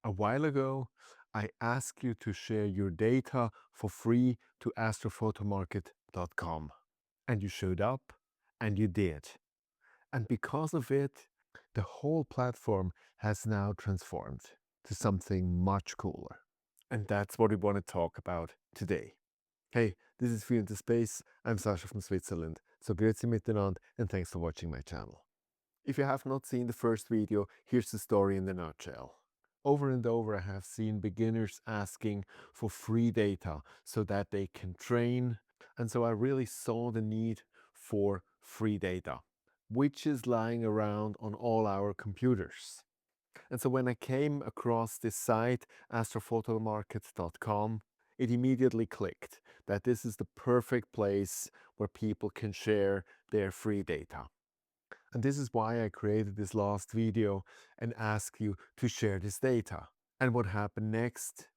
A while ago, I asked you to share your data for free to AstrophotoMarket.com. And you showed up, and you did. And because of it, the whole platform has now transformed to something much cooler. And that's what we want to talk about today. Hey, this is Free into Space. I'm Sasha from Switzerland. So grüezi miteinander, and thanks for watching my channel. If you have not seen the first video, here's the story in a nutshell. Over and over, I have seen beginners asking for free data so that they can train. And so I really saw the need for free data, which is lying around on all our computers. And so when I came across this site, AstrophotoMarket.com, it immediately clicked that this is the perfect place where people can share their free data. And this is why I created this last video and asked you to share this data. And what happened next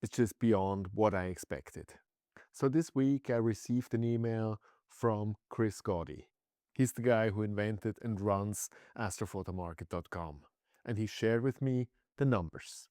is just beyond what I expected. So this week I received an email from Chris Gaudy. He's the guy who invented and runs Astrophotography.com. And he shared with me the numbers.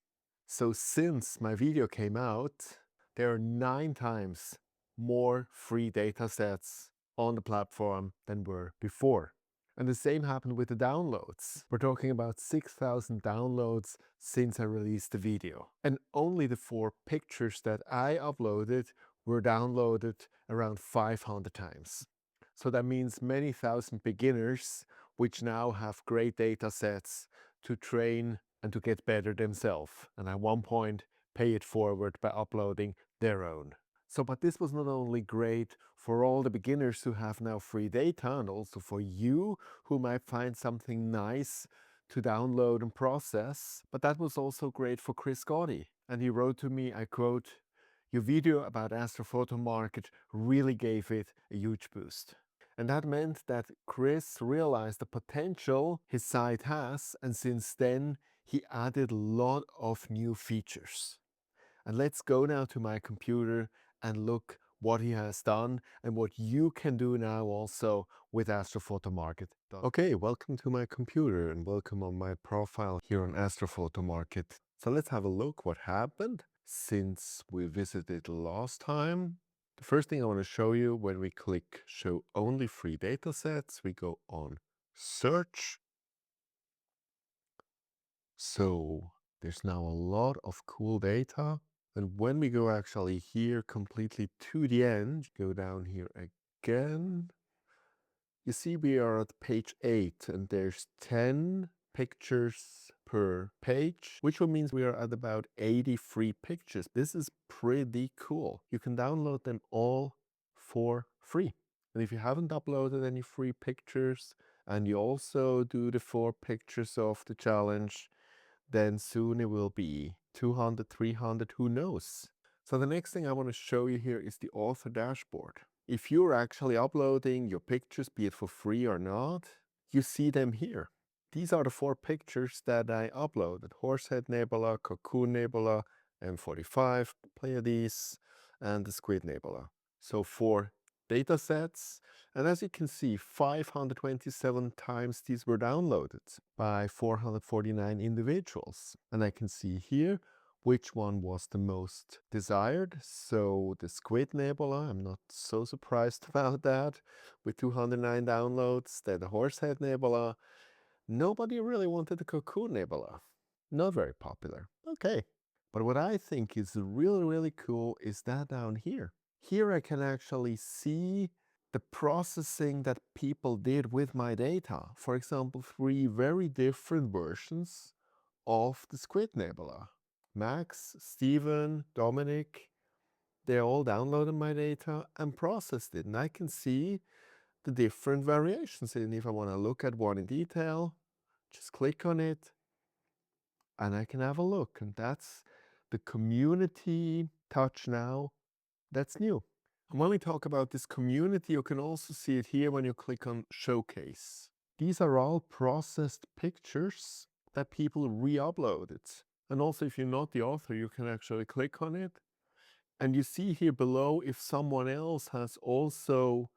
So since my video came out, there are 9 times more free datasets on the platform than were before. And the same happened with the downloads. We're talking about 6,000 downloads since I released the video. And only the 4 pictures that I uploaded were downloaded around 500 times. So that means many thousand beginners, which now have great data sets to train and to get better themselves. And at one point, pay it forward by uploading their own. So, but this was not only great for all the beginners who have now free data, and also for you who might find something nice to download and process, but that was also great for Chris Gaudy. And he wrote to me, I quote, "Your video about AstrophotoMarket really gave it a huge boost." And that meant that Chris realized the potential his site has, and since then he added a lot of new features. And let's go now to my computer and look what he has done and what you can do now also with AstrophotoMarket. Okay, welcome to my computer and welcome on my profile here on AstrophotoMarket. So let's have a look what happened since we visited last time. The first thing I want to show you, when we click show only free datasets, we go on search. So there's now a lot of cool data. And when we go actually here completely to the end, go down here again, you see we are at page 8 and there's 10 pictures per page, which means we are at about 80 free pictures. This is pretty cool. You can download them all for free. And if you haven't uploaded any free pictures and you also do the 4 pictures of the challenge, then soon it will be 200, 300, who knows? So the next thing I want to show you here is the author dashboard. If you're actually uploading your pictures, be it for free or not, you see them here. These are the 4 pictures that I uploaded: Horsehead Nebula, Cocoon Nebula, M45, Pleiades, and the Squid Nebula. So 4 data sets, and as you can see, 527 times these were downloaded by 449 individuals. And I can see here which one was the most desired. So the Squid Nebula, I'm not so surprised about that, with 209 downloads. Then the Horsehead Nebula, nobody really wanted the Cocoon Nebula. Not very popular. Okay. But what I think is really, really cool is that down here. Here I can actually see the processing that people did with my data. For example, 3 very different versions of the Squid Nebula. Max, Steven, Dominic, they all downloaded my data and processed it. And I can see the different variations. And if I want to look at one in detail, just click on it and I can have a look. And that's the community touch now. That's new. And when we talk about this community, you can also see it here when you click on Showcase. These are all processed pictures that people re-uploaded. And also, if you're not the author, you can actually click on it. And you see here below if someone else has also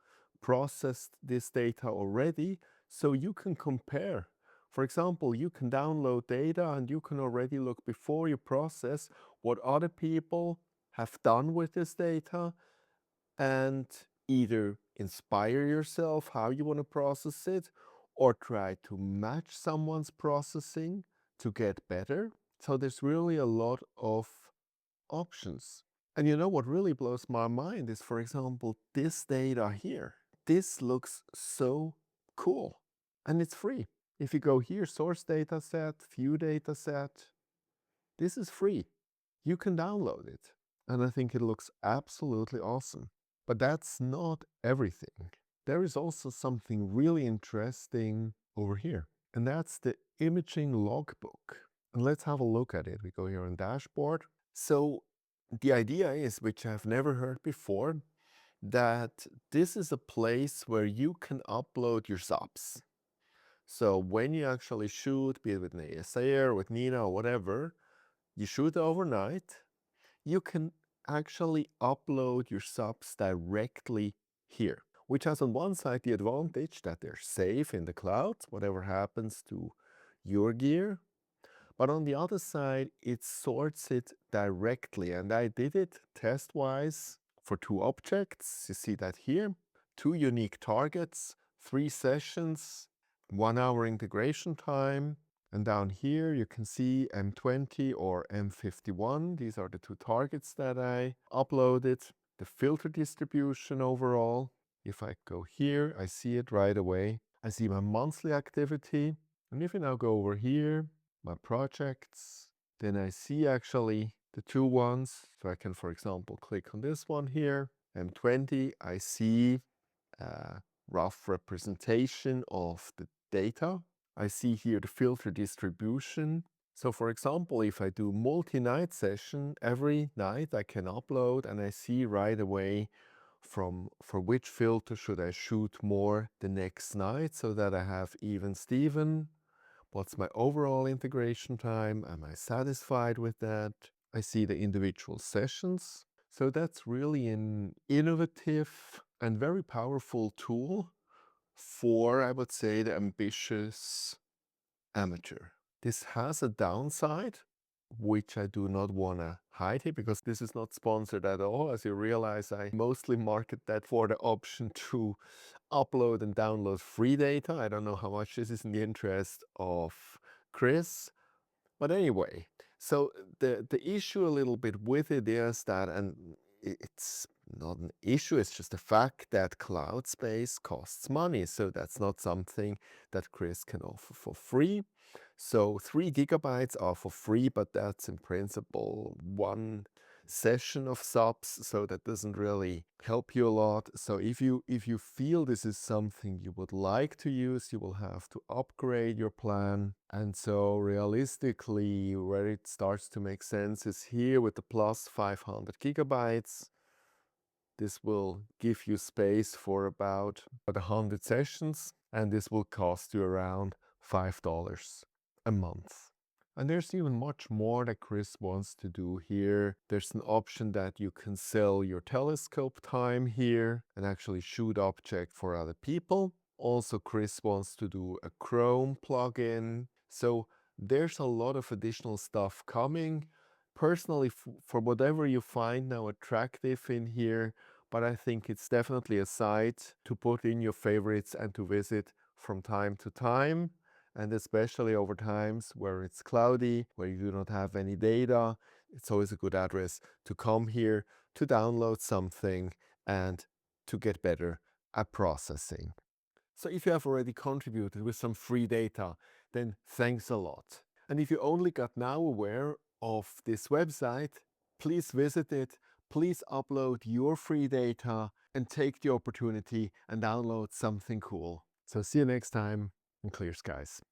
processed this data already. So you can compare For example, you can download data and you can already look before you process what other people have done with this data and either inspire yourself how you want to process it or try to match someone's processing to get better. So there's really a lot of options. And you know what really blows my mind is, for example, this data here. This looks so cool and it's free. If you go here, source dataset, view dataset, this is free. You can download it. And I think it looks absolutely awesome. But that's not everything. There is also something really interesting over here. And that's the imaging logbook. And let's have a look at it. We go here on dashboard. So the idea is, which I've never heard before, that this is a place where you can upload your subs. So when you actually shoot, be it with an ASA or with Nina or whatever, you shoot overnight, you can actually upload your subs directly here, which has on one side the advantage that they're safe in the cloud, whatever happens to your gear. But on the other side, it sorts it directly. And I did it test-wise for 2 objects. You see that here. 2 unique targets, 3 sessions, 1 hour integration time. And down here you can see M20 or M51. These are the 2 targets that I uploaded. The filter distribution overall. If I go here, I see it right away. I see my monthly activity. And if I now go over here, my projects, then I see actually the 2 ones. So I can, for example, click on this one here, M20. I see a rough representation of the data. I see here the filter distribution. So for example, if I do multi-night session, every night I can upload and I see right away for which filter should I shoot more the next night so that I have even Steven. What's my overall integration time? Am I satisfied with that? I see the individual sessions. So that's really an innovative and very powerful tool for, I would say, the ambitious amateur. This has a downside, which I do not want to hide here because this is not sponsored at all. As you realize, I mostly market that for the option to upload and download free data. I don't know how much this is in the interest of Chris. But anyway, so the issue a little bit with it is that, and it's not an issue, it's just a fact that cloud space costs money. So that's not something that Chris can offer for free. So 3 gigabytes are for free, but that's in principle 1 session of subs, so that doesn't really help you a lot. So if you feel this is something you would like to use, you will have to upgrade your plan. And so realistically, where it starts to make sense is here with the plus 500 gigabytes. This will give you space for about 100 sessions, and this will cost you around $5 a month. And there's even much more that Chris wants to do here. There's an option that you can sell your telescope time here and actually shoot objects for other people. Also, Chris wants to do a Chrome plugin. So there's a lot of additional stuff coming. Personally, for whatever you find now attractive in here, but I think it's definitely a site to put in your favorites and to visit from time to time. And especially over times where it's cloudy, where you do not have any data, it's always a good address to come here to download something and to get better at processing. So if you have already contributed with some free data, then thanks a lot. And if you only got now aware of this website, please visit it. Please upload your free data and take the opportunity and download something cool. So see you next time and clear skies.